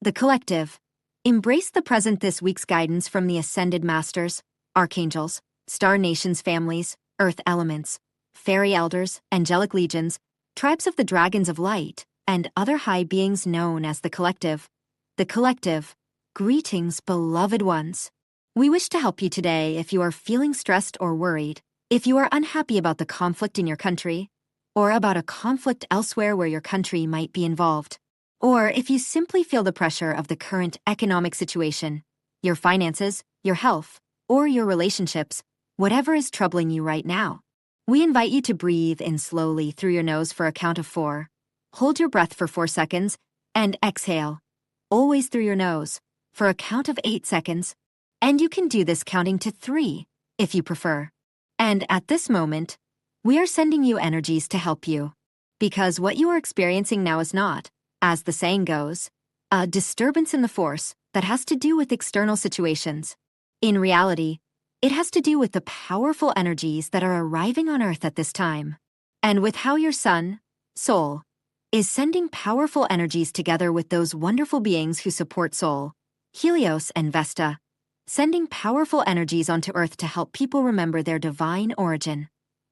The collective. Embrace the present. This week's guidance from the Ascended Masters, Archangels, Star Nations families, Earth elements, Fairy elders, angelic legions, tribes of the dragons of light, and other high beings known as the collective. The collective. Greetings, beloved ones. We wish to help you today if you are feeling stressed or worried, if you are unhappy about the conflict in your country, or about a conflict elsewhere where your country might be involved, or if you simply feel the pressure of the current economic situation, your finances, your health, or your relationships, whatever is troubling you right now. We invite you to breathe in slowly through your nose for a count of 4. Hold your breath for 4 seconds, and exhale, always through your nose, for a count of 8 seconds. And you can do this counting to 3, if you prefer. And at this moment, we are sending you energies to help you. Because what you are experiencing now is not, as the saying goes, a disturbance in the force that has to do with external situations. In reality, it has to do with the powerful energies that are arriving on Earth at this time. And with how your sun, Soul, is sending powerful energies together with those wonderful beings who support Soul, Helios and Vesta, sending powerful energies onto Earth to help people remember their divine origin,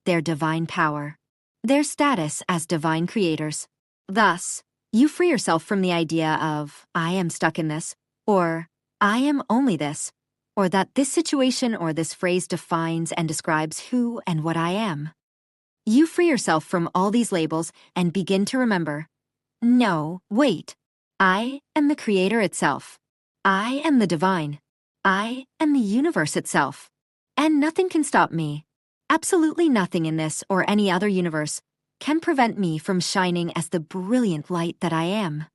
their divine power, their status as divine creators. Thus, you free yourself from the idea of, I am stuck in this, or I am only this, or that this situation or this phrase defines and describes who and what I am. You free yourself from all these labels and begin to remember, no, wait, I am the creator itself. I am the divine. I am the universe itself. And nothing can stop me. Absolutely nothing in this or any other universe can prevent me from shining as the brilliant light that I am.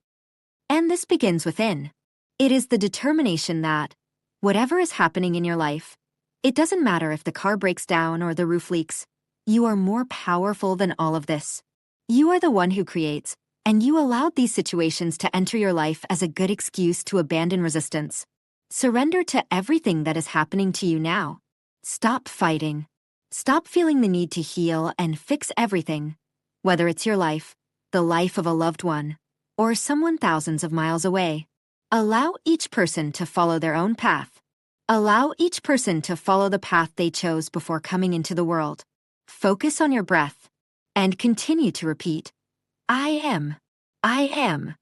And this begins within. It is the determination that, whatever is happening in your life, it doesn't matter if the car breaks down or the roof leaks, you are more powerful than all of this. You are the one who creates, and you allowed these situations to enter your life as a good excuse to abandon resistance. Surrender to everything that is happening to you now. Stop fighting. Stop feeling the need to heal and fix everything, whether it's your life, the life of a loved one, or someone thousands of miles away. Allow each person to follow their own path. Allow each person to follow the path they chose before coming into the world. Focus on your breath and continue to repeat, I am. I am.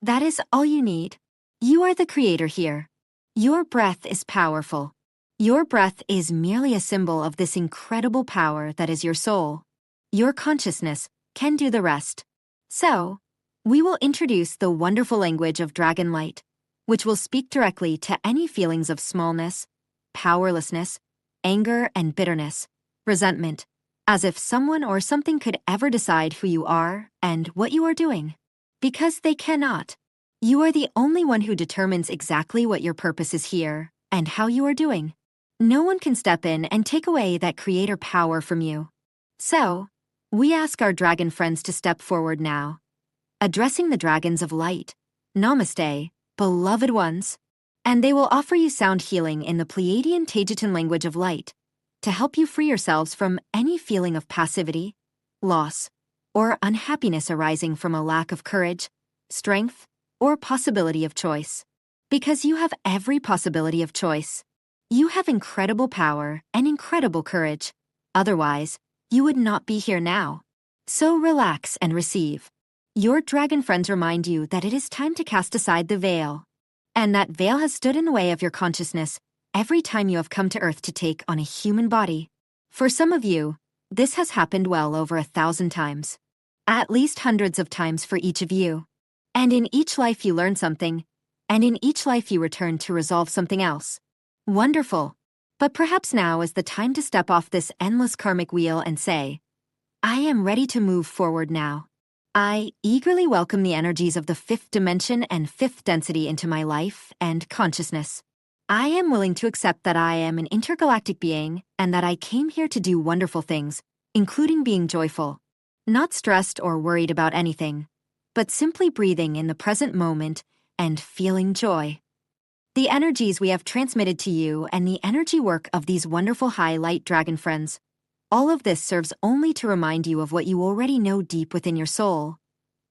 That is all you need. You are the creator here. Your breath is powerful. Your breath is merely a symbol of this incredible power that is your soul. Your consciousness can do the rest. So, we will introduce the wonderful language of Dragon Light, which will speak directly to any feelings of smallness, powerlessness, anger and bitterness, resentment, as if someone or something could ever decide who you are and what you are doing. Because they cannot. You are the only one who determines exactly what your purpose is here and how you are doing. No one can step in and take away that creator power from you. So, we ask our dragon friends to step forward now, addressing the dragons of light. Namaste, beloved ones. And they will offer you sound healing in the Pleiadian Tajitan language of light to help you free yourselves from any feeling of passivity, loss, or unhappiness arising from a lack of courage, strength, or possibility of choice. Because you have every possibility of choice. You have incredible power and incredible courage. Otherwise, you would not be here now. So relax and receive. Your dragon friends remind you that it is time to cast aside the veil. And that veil has stood in the way of your consciousness every time you have come to Earth to take on a human body. For some of you, this has happened well over 1,000 times. At least hundreds of times for each of you. And in each life you learn something, and in each life you return to resolve something else. Wonderful. But perhaps now is the time to step off this endless karmic wheel and say, I am ready to move forward now. I eagerly welcome the energies of the 5th dimension and 5th density into my life and consciousness. I am willing to accept that I am an intergalactic being and that I came here to do wonderful things, including being joyful, not stressed or worried about anything, but simply breathing in the present moment and feeling joy. The energies we have transmitted to you and the energy work of these wonderful high light dragon friends, all of this serves only to remind you of what you already know deep within your soul,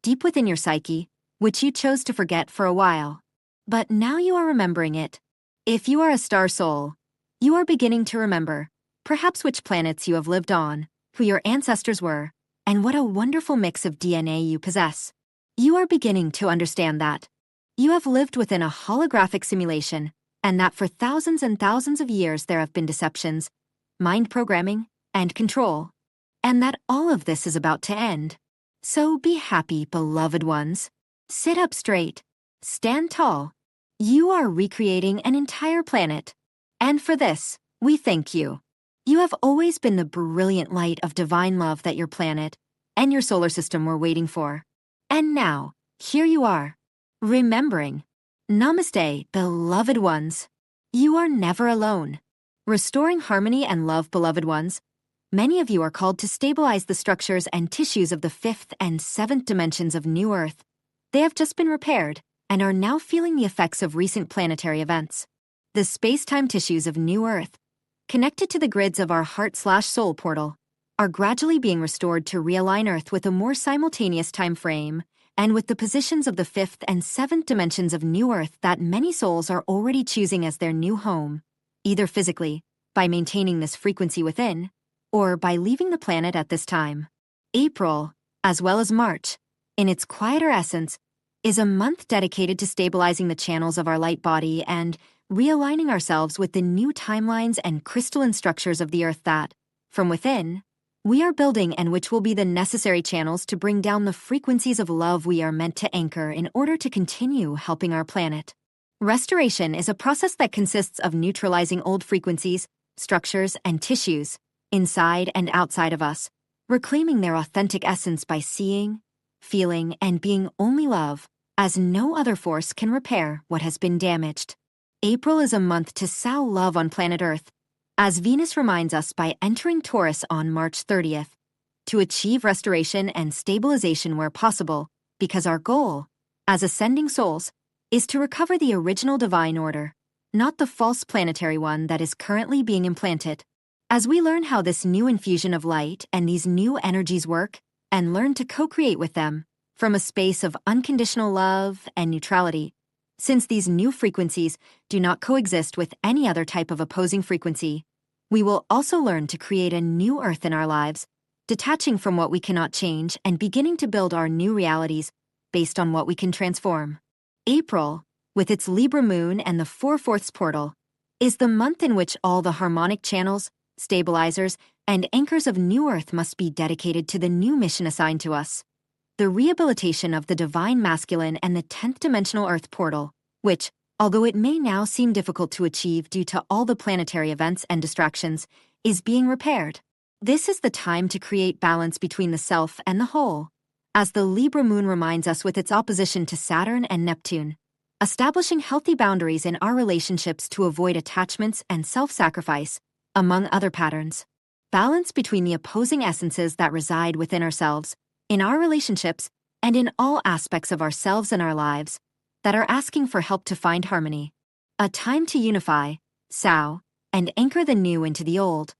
deep within your psyche, which you chose to forget for a while. But now you are remembering it. If you are a star soul, you are beginning to remember, perhaps which planets you have lived on, who your ancestors were, and what a wonderful mix of DNA you possess. You are beginning to understand that you have lived within a holographic simulation, and that for thousands and thousands of years there have been deceptions, mind programming, and control, and that all of this is about to end. So be happy, beloved ones. Sit up straight. Stand tall. You are recreating an entire planet. And for this, we thank you. You have always been the brilliant light of divine love that your planet and your solar system were waiting for. And now, here you are, remembering. Namaste, beloved ones. You are never alone. Restoring harmony and love, beloved ones. Many of you are called to stabilize the structures and tissues of the 5th and 7th dimensions of New Earth. They have just been repaired and are now feeling the effects of recent planetary events. The space-time tissues of New Earth, connected to the grids of our heart/soul portal, are gradually being restored to realign Earth with a more simultaneous time frame and with the positions of the 5th and 7th dimensions of New Earth that many souls are already choosing as their new home, either physically, by maintaining this frequency within, or by leaving the planet at this time. April, as well as March, in its quieter essence, is a month dedicated to stabilizing the channels of our light body and realigning ourselves with the new timelines and crystalline structures of the Earth that, from within, we are building and which will be the necessary channels to bring down the frequencies of love we are meant to anchor in order to continue helping our planet. Restoration is a process that consists of neutralizing old frequencies, structures, and tissues, inside and outside of us, reclaiming their authentic essence by seeing, feeling, and being only love, as no other force can repair what has been damaged. April is a month to sow love on planet Earth, as Venus reminds us by entering Taurus on March 30th, to achieve restoration and stabilization where possible, because our goal, as ascending souls, is to recover the original divine order, not the false planetary one that is currently being implanted. As we learn how this new infusion of light and these new energies work, and learn to co-create with them, from a space of unconditional love and neutrality, since these new frequencies do not coexist with any other type of opposing frequency, we will also learn to create a new Earth in our lives, detaching from what we cannot change and beginning to build our new realities based on what we can transform. April, with its Libra moon and the 4/4 portal, is the month in which all the harmonic channels, stabilizers, and anchors of New Earth must be dedicated to the new mission assigned to us, the rehabilitation of the divine masculine and the 10th dimensional Earth portal, which, although it may now seem difficult to achieve due to all the planetary events and distractions, is being repaired. This is the time to create balance between the self and the whole, as the Libra moon reminds us with its opposition to Saturn and Neptune, establishing healthy boundaries in our relationships to avoid attachments and self-sacrifice, among other patterns. Balance between the opposing essences that reside within ourselves, in our relationships, and in all aspects of ourselves and our lives, that are asking for help to find harmony. A time to unify, sow, and anchor the new into the old,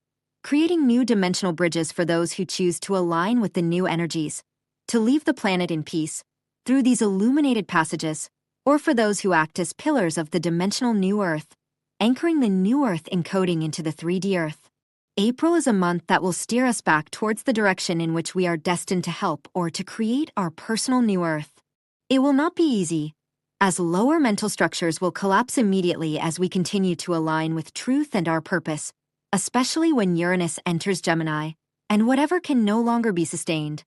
creating new dimensional bridges for those who choose to align with the new energies, to leave the planet in peace, through these illuminated passages, or for those who act as pillars of the dimensional New Earth, anchoring the New Earth encoding into the 3D Earth. April is a month that will steer us back towards the direction in which we are destined to help or to create our personal New Earth. It will not be easy, as lower mental structures will collapse immediately as we continue to align with truth and our purpose, especially when Uranus enters Gemini, and whatever can no longer be sustained,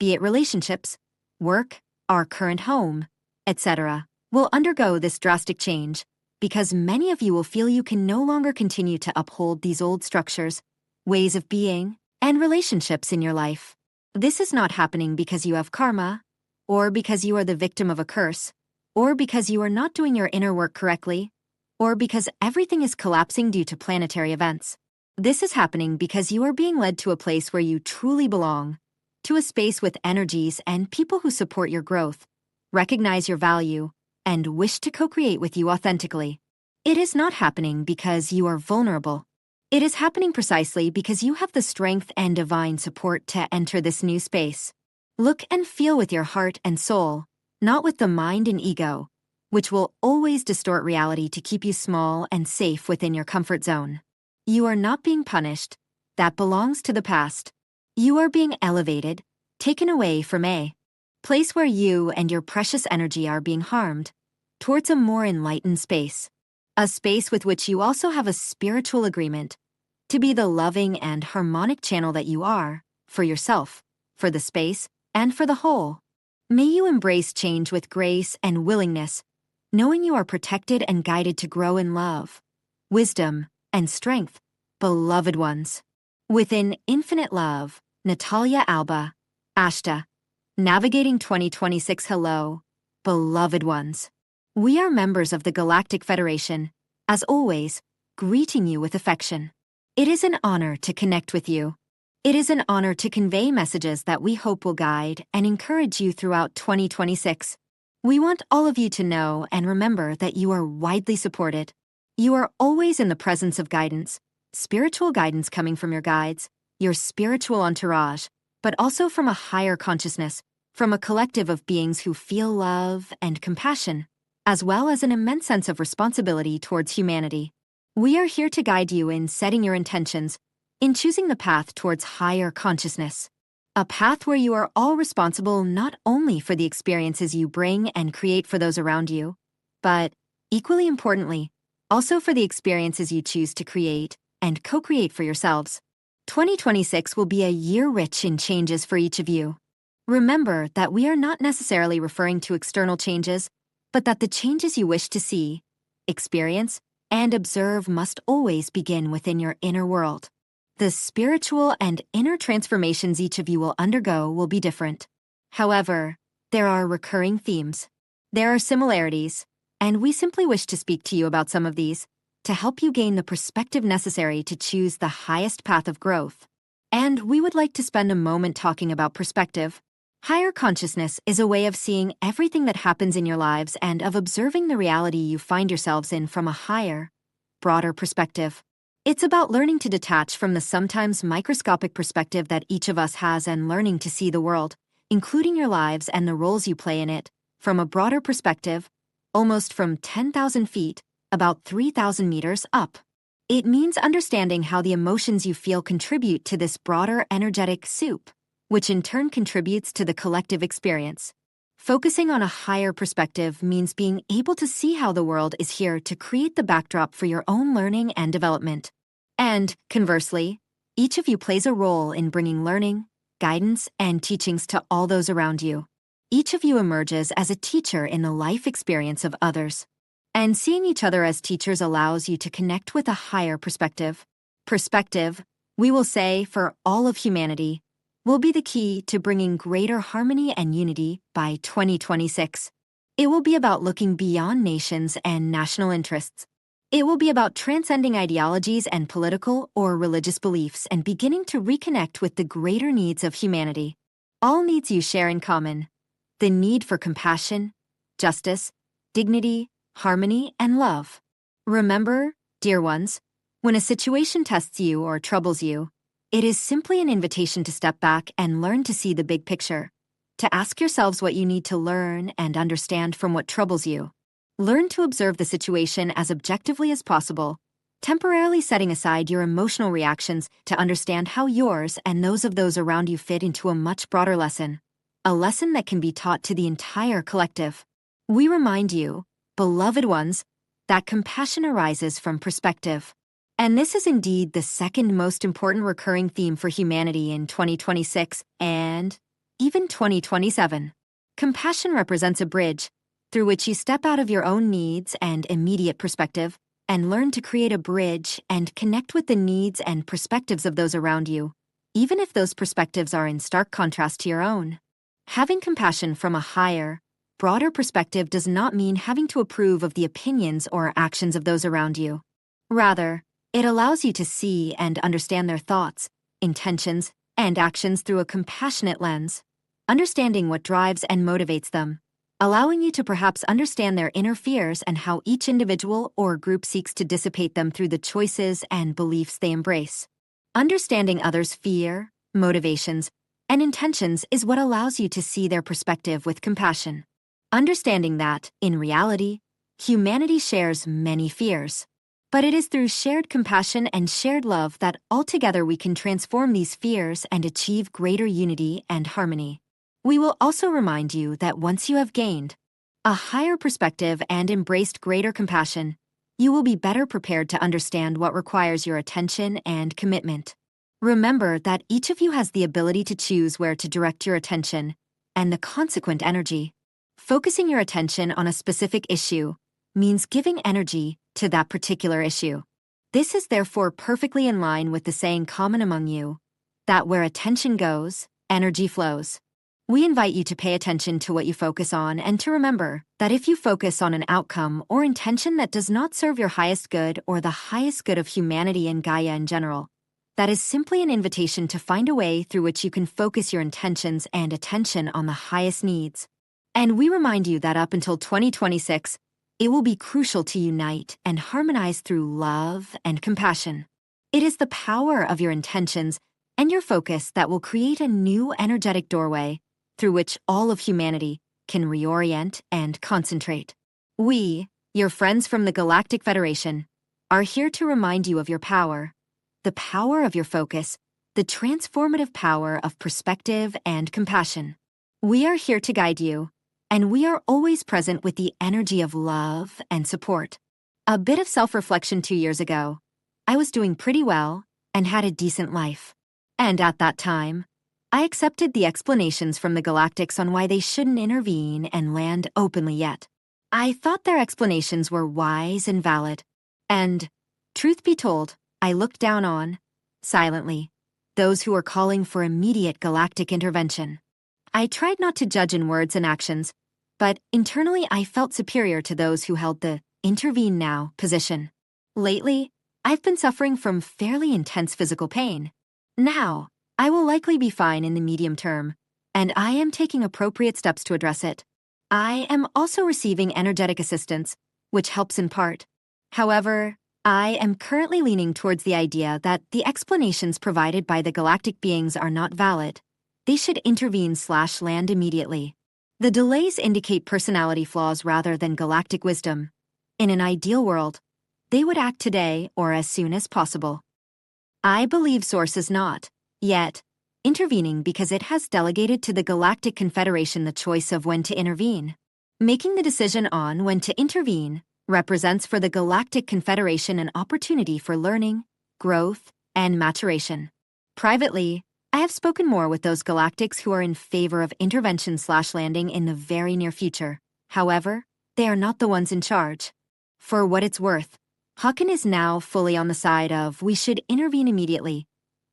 be it relationships, work, our current home, etc., will undergo this drastic change, because many of you will feel you can no longer continue to uphold these old structures, ways of being, and relationships in your life. This is not happening because you have karma, or because you are the victim of a curse, or because you are not doing your inner work correctly, or because everything is collapsing due to planetary events. This is happening because you are being led to a place where you truly belong, to a space with energies and people who support your growth, recognize your value, and wish to co-create with you authentically. It is not happening because you are vulnerable. It is happening precisely because you have the strength and divine support to enter this new space. Look and feel with your heart and soul, not with the mind and ego, which will always distort reality to keep you small and safe within your comfort zone. You are not being punished. That belongs to the past. You are being elevated, taken away from a place where you and your precious energy are being harmed, towards a more enlightened space. A space with which you also have a spiritual agreement to be the loving and harmonic channel that you are, for yourself, for the space, and for the whole. May you embrace change with grace and willingness, knowing you are protected and guided to grow in love, wisdom, and strength, beloved ones. Within infinite love, Natalia Alba, Ashtar. Navigating 2026. Hello, beloved ones. We are members of the Galactic Federation, as always, greeting you with affection. It is an honor to connect with you. It is an honor to convey messages that we hope will guide and encourage you throughout 2026. We want all of you to know and remember that you are widely supported. You are always in the presence of guidance, spiritual guidance coming from your guides, your spiritual entourage, but also from a higher consciousness, from a collective of beings who feel love and compassion, as well as an immense sense of responsibility towards humanity. We are here to guide you in setting your intentions, in choosing the path towards higher consciousness. A path where you are all responsible not only for the experiences you bring and create for those around you, but, equally importantly, also for the experiences you choose to create and co-create for yourselves. 2026 will be a year rich in changes for each of you. Remember that we are not necessarily referring to external changes, but that the changes you wish to see, experience, and observe must always begin within your inner world. The spiritual and inner transformations each of you will undergo will be different. However, there are recurring themes. There are similarities, and we simply wish to speak to you about some of these, to help you gain the perspective necessary to choose the highest path of growth. And we would like to spend a moment talking about perspective. Higher consciousness is a way of seeing everything that happens in your lives and of observing the reality you find yourselves in from a higher, broader perspective. It's about learning to detach from the sometimes microscopic perspective that each of us has and learning to see the world, including your lives and the roles you play in it, from a broader perspective, almost from 10,000 feet, about 3,000 meters up. It means understanding how the emotions you feel contribute to this broader energetic soup, which in turn contributes to the collective experience. Focusing on a higher perspective means being able to see how the world is here to create the backdrop for your own learning and development. And, conversely, each of you plays a role in bringing learning, guidance, and teachings to all those around you. Each of you emerges as a teacher in the life experience of others. And seeing each other as teachers allows you to connect with a higher perspective. Perspective, we will say, for all of humanity, will be the key to bringing greater harmony and unity by 2026. It will be about looking beyond nations and national interests. It will be about transcending ideologies and political or religious beliefs and beginning to reconnect with the greater needs of humanity. All needs you share in common: the need for compassion, justice, dignity, harmony, and love. Remember, dear ones, when a situation tests you or troubles you, it is simply an invitation to step back and learn to see the big picture, to ask yourselves what you need to learn and understand from what troubles you. Learn to observe the situation as objectively as possible, temporarily setting aside your emotional reactions to understand how yours and those of those around you fit into a much broader lesson, a lesson that can be taught to the entire collective. We remind you, beloved ones, that compassion arises from perspective. And this is indeed the second most important recurring theme for humanity in 2026 and even 2027. Compassion represents a bridge through which you step out of your own needs and immediate perspective and learn to create a bridge and connect with the needs and perspectives of those around you, even if those perspectives are in stark contrast to your own. Having compassion from a higher, broader perspective does not mean having to approve of the opinions or actions of those around you. Rather, it allows you to see and understand their thoughts, intentions, and actions through a compassionate lens, understanding what drives and motivates them, allowing you to perhaps understand their inner fears and how each individual or group seeks to dissipate them through the choices and beliefs they embrace. Understanding others' fear, motivations, and intentions is what allows you to see their perspective with compassion. understanding that, in reality, humanity shares many fears. But it is through shared compassion and shared love that altogether we can transform these fears and achieve greater unity and harmony. We will also remind you that once you have gained a higher perspective and embraced greater compassion, you will be better prepared to understand what requires your attention and commitment. Remember that each of you has the ability to choose where to direct your attention and the consequent energy. Focusing your attention on a specific issue means giving energy to that particular issue. This is therefore perfectly in line with the saying common among you, that where attention goes, energy flows. We invite you to pay attention to what you focus on and to remember that if you focus on an outcome or intention that does not serve your highest good or the highest good of humanity and Gaia in general, that is simply an invitation to find a way through which you can focus your intentions and attention on the highest needs. And we remind you that up until 2026, it will be crucial to unite and harmonize through love and compassion. It is the power of your intentions and your focus that will create a new energetic doorway through which all of humanity can reorient and concentrate. We, your friends from the Galactic Federation, are here to remind you of your power, the power of your focus, the transformative power of perspective and compassion. We are here to guide you, and we are always present with the energy of love and support. A bit of self-reflection 2 years ago, I was doing pretty well and had a decent life. And at that time, I accepted the explanations from the Galactics on why they shouldn't intervene and land openly yet. I thought their explanations were wise and valid. And, truth be told, I looked down on, silently, those who were calling for immediate galactic intervention. I tried not to judge in words and actions, but internally I felt superior to those who held the intervene now position. Lately, I've been suffering from fairly intense physical pain. Now, I will likely be fine in the medium term, and I am taking appropriate steps to address it. I am also receiving energetic assistance, which helps in part. However, I am currently leaning towards the idea that the explanations provided by the galactic beings are not valid. They should intervene/land immediately. The delays indicate personality flaws rather than galactic wisdom. In an ideal world, they would act today or as soon as possible. I believe Source is not, yet, intervening because it has delegated to the Galactic Confederation the choice of when to intervene. Making the decision on when to intervene represents for the Galactic Confederation an opportunity for learning, growth, and maturation. Privately, I have spoken more with those galactics who are in favor of intervention/landing in the very near future. However, they are not the ones in charge. For what it's worth, Hakan is now fully on the side of we should intervene immediately,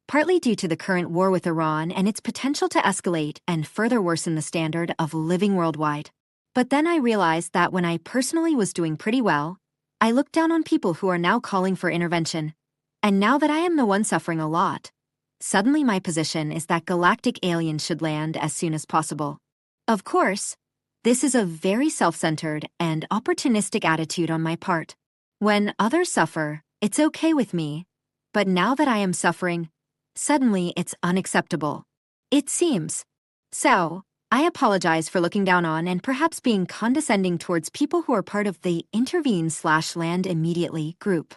partly due to the current war with Iran and its potential to escalate and further worsen the standard of living worldwide. But then I realized that when I personally was doing pretty well, I looked down on people who are now calling for intervention. And now that I am the one suffering a lot, suddenly my position is that galactic aliens should land as soon as possible. Of course, this is a very self-centered and opportunistic attitude on my part. When others suffer, it's okay with me, but now that I am suffering, suddenly it's unacceptable. It seems. So, I apologize for looking down on and perhaps being condescending towards people who are part of the intervene/land immediately group.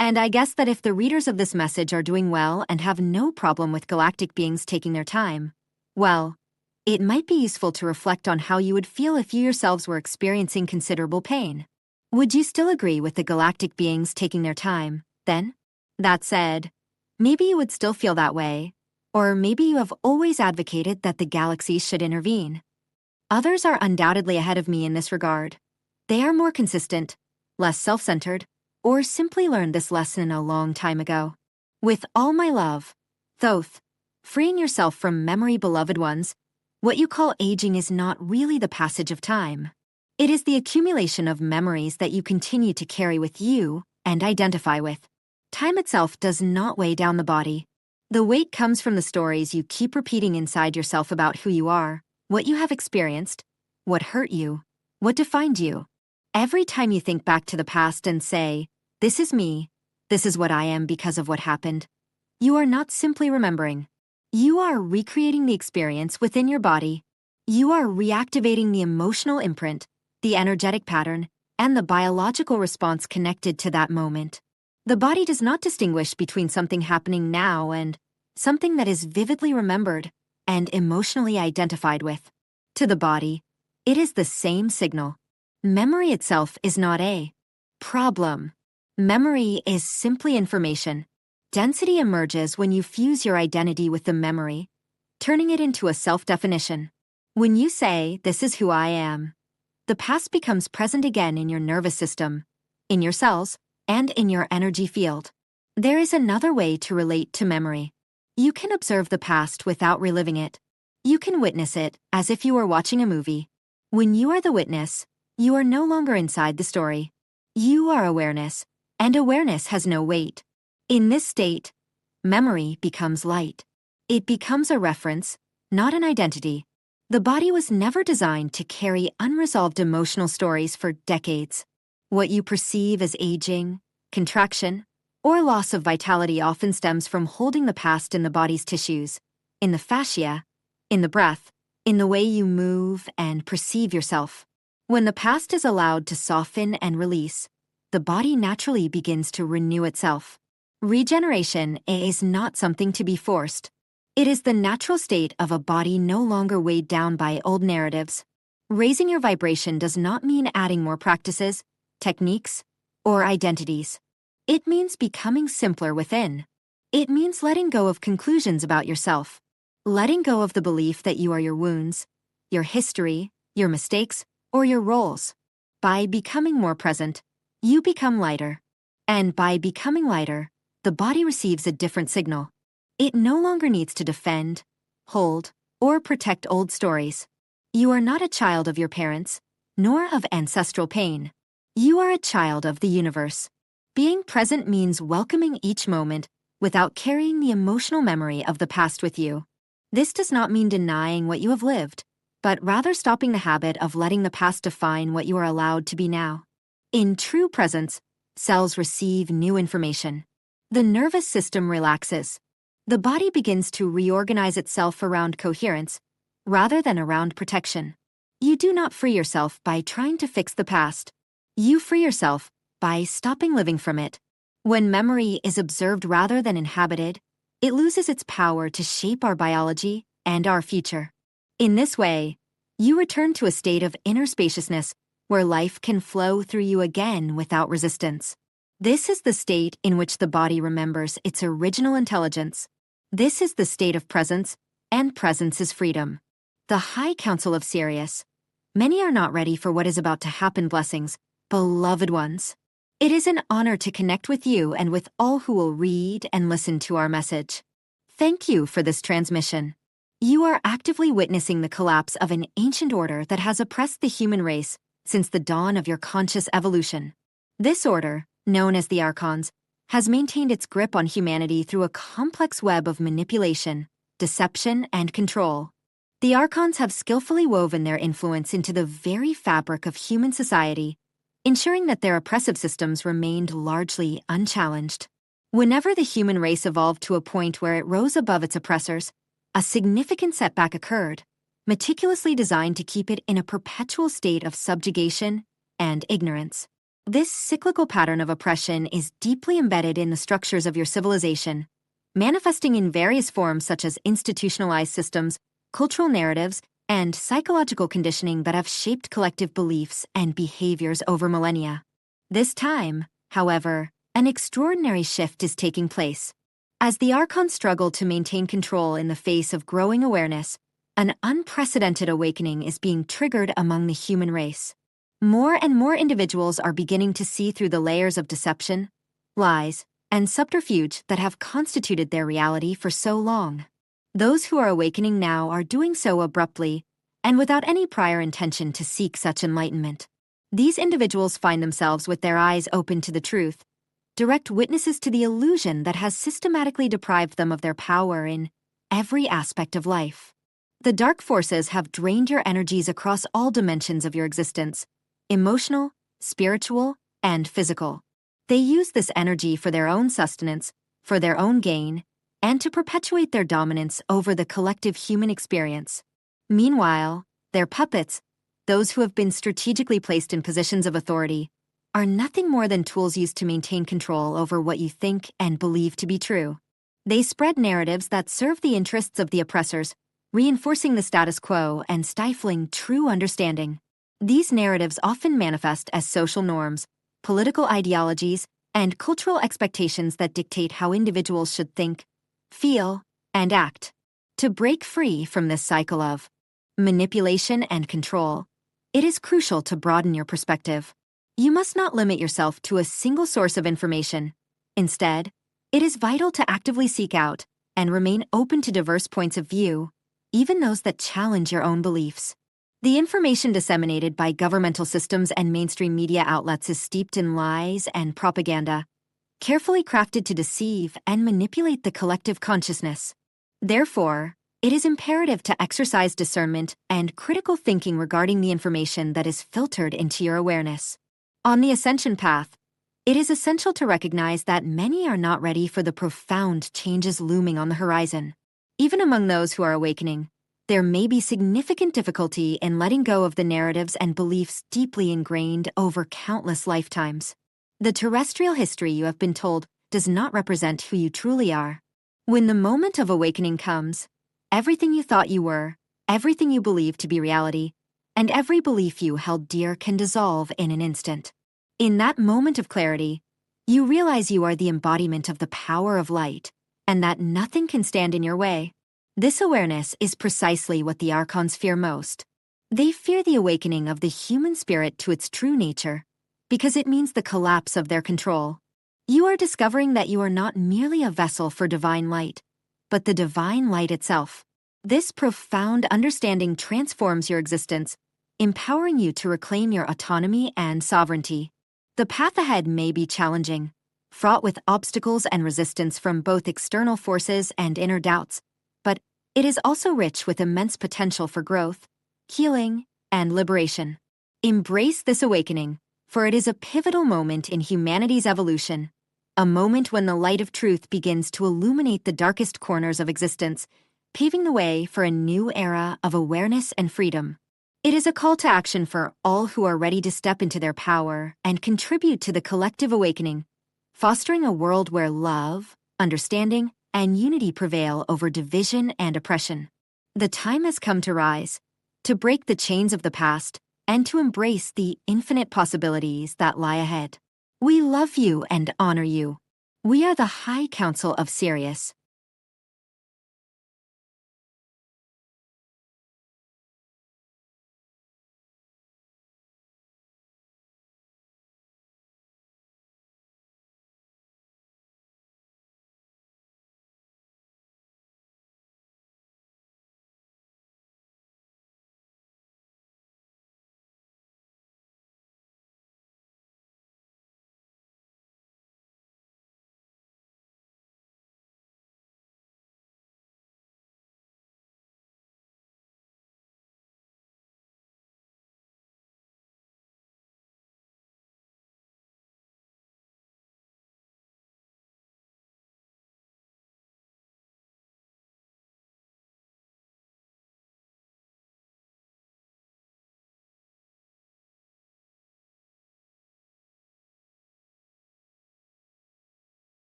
And I guess that if the readers of this message are doing well and have no problem with galactic beings taking their time, well, it might be useful to reflect on how you would feel if you yourselves were experiencing considerable pain. Would you still agree with the galactic beings taking their time, then? That said, maybe you would still feel that way, or maybe you have always advocated that the galaxy should intervene. Others are undoubtedly ahead of me in this regard. They are more consistent, less self-centered, or simply learned this lesson a long time ago. With all my love, Thoth, freeing yourself from memory beloved ones, what you call aging is not really the passage of time. It is the accumulation of memories that you continue to carry with you and identify with. Time itself does not weigh down the body. The weight comes from the stories you keep repeating inside yourself about who you are, what you have experienced, what hurt you, what defined you. Every time you think back to the past and say, "This is me, this is what I am because of what happened," you are not simply remembering. You are recreating the experience within your body. You are reactivating the emotional imprint, the energetic pattern, and the biological response connected to that moment. The body does not distinguish between something happening now and something that is vividly remembered and emotionally identified with. To the body, it is the same signal. Memory itself is not a problem. Memory is simply information. Density emerges when you fuse your identity with the memory, turning it into a self-definition. When you say, "This is who I am," the past becomes present again in your nervous system, in your cells, and in your energy field. There is another way to relate to memory. You can observe the past without reliving it. You can witness it as if you were watching a movie. When you are the witness, you are no longer inside the story. You are awareness, and awareness has no weight. In this state, memory becomes light. It becomes a reference, not an identity. The body was never designed to carry unresolved emotional stories for decades. What you perceive as aging, contraction, or loss of vitality often stems from holding the past in the body's tissues, in the fascia, in the breath, in the way you move and perceive yourself. When the past is allowed to soften and release, the body naturally begins to renew itself. Regeneration is not something to be forced. It is the natural state of a body no longer weighed down by old narratives. Raising your vibration does not mean adding more practices, techniques, or identities. It means becoming simpler within. It means letting go of conclusions about yourself, letting go of the belief that you are your wounds, your history, your mistakes, or your roles. By becoming more present, you become lighter. And by becoming lighter, the body receives a different signal. It no longer needs to defend, hold, or protect old stories. You are not a child of your parents, nor of ancestral pain. You are a child of the universe. Being present means welcoming each moment without carrying the emotional memory of the past with you. This does not mean denying what you have lived, but rather stopping the habit of letting the past define what you are allowed to be now. In true presence, cells receive new information. The nervous system relaxes. The body begins to reorganize itself around coherence, rather than around protection. You do not free yourself by trying to fix the past. You free yourself by stopping living from it. When memory is observed rather than inhabited, it loses its power to shape our biology and our future. In this way, you return to a state of inner spaciousness where life can flow through you again without resistance. This is the state in which the body remembers its original intelligence. This is the state of presence, and presence is freedom. The High Council of Sirius. Many are not ready for what is about to happen, blessings, beloved ones. It is an honor to connect with you and with all who will read and listen to our message. Thank you for this transmission. You are actively witnessing the collapse of an ancient order that has oppressed the human race since the dawn of your conscious evolution. This order, known as the Archons, has maintained its grip on humanity through a complex web of manipulation, deception, and control. The Archons have skillfully woven their influence into the very fabric of human society, ensuring that their oppressive systems remained largely unchallenged. Whenever the human race evolved to a point where it rose above its oppressors, a significant setback occurred, meticulously designed to keep it in a perpetual state of subjugation and ignorance. This cyclical pattern of oppression is deeply embedded in the structures of your civilization, manifesting in various forms such as institutionalized systems, cultural narratives, and psychological conditioning that have shaped collective beliefs and behaviors over millennia. This time, however, an extraordinary shift is taking place. As the Archons struggle to maintain control in the face of growing awareness, an unprecedented awakening is being triggered among the human race. More and more individuals are beginning to see through the layers of deception, lies, and subterfuge that have constituted their reality for so long. Those who are awakening now are doing so abruptly and without any prior intention to seek such enlightenment. These individuals find themselves with their eyes open to the truth, direct witnesses to the illusion that has systematically deprived them of their power in every aspect of life. The dark forces have drained your energies across all dimensions of your existence, emotional, spiritual, and physical. They use this energy for their own sustenance, for their own gain, and to perpetuate their dominance over the collective human experience. Meanwhile, Their puppets, those who have been strategically placed in positions of authority, are nothing more than tools used to maintain control over what you think and believe to be true. They spread narratives that serve the interests of the oppressors, reinforcing the status quo and stifling true understanding. These narratives often manifest as social norms, political ideologies, and cultural expectations that dictate how individuals should think, feel, and act. To break free from this cycle of manipulation and control, it is crucial to broaden your perspective. You must not limit yourself to a single source of information. Instead, it is vital to actively seek out and remain open to diverse points of view, even those that challenge your own beliefs. The information disseminated by governmental systems and mainstream media outlets is steeped in lies and propaganda, carefully crafted to deceive and manipulate the collective consciousness. Therefore, it is imperative to exercise discernment and critical thinking regarding the information that is filtered into your awareness. On the ascension path, it is essential to recognize that many are not ready for the profound changes looming on the horizon. Even among those who are awakening, there may be significant difficulty in letting go of the narratives and beliefs deeply ingrained over countless lifetimes. The terrestrial history you have been told does not represent who you truly are. When the moment of awakening comes, everything you thought you were, everything you believed to be reality, and every belief you held dear can dissolve in an instant. In that moment of clarity, you realize you are the embodiment of the power of light, and that nothing can stand in your way. This awareness is precisely what the Archons fear most. They fear the awakening of the human spirit to its true nature, because it means the collapse of their control. You are discovering that you are not merely a vessel for divine light, but the divine light itself. This profound understanding transforms your existence, empowering you to reclaim your autonomy and sovereignty. The path ahead may be challenging, fraught with obstacles and resistance from both external forces and inner doubts, but it is also rich with immense potential for growth, healing, and liberation. Embrace this awakening, for it is a pivotal moment in humanity's evolution, a moment when the light of truth begins to illuminate the darkest corners of existence, paving the way for a new era of awareness and freedom. It is a call to action for all who are ready to step into their power and contribute to the collective awakening, fostering a world where love, understanding, and unity prevail over division and oppression. The time has come to rise, to break the chains of the past, and to embrace the infinite possibilities that lie ahead. We love you and honor you. We are the High Council of Sirius,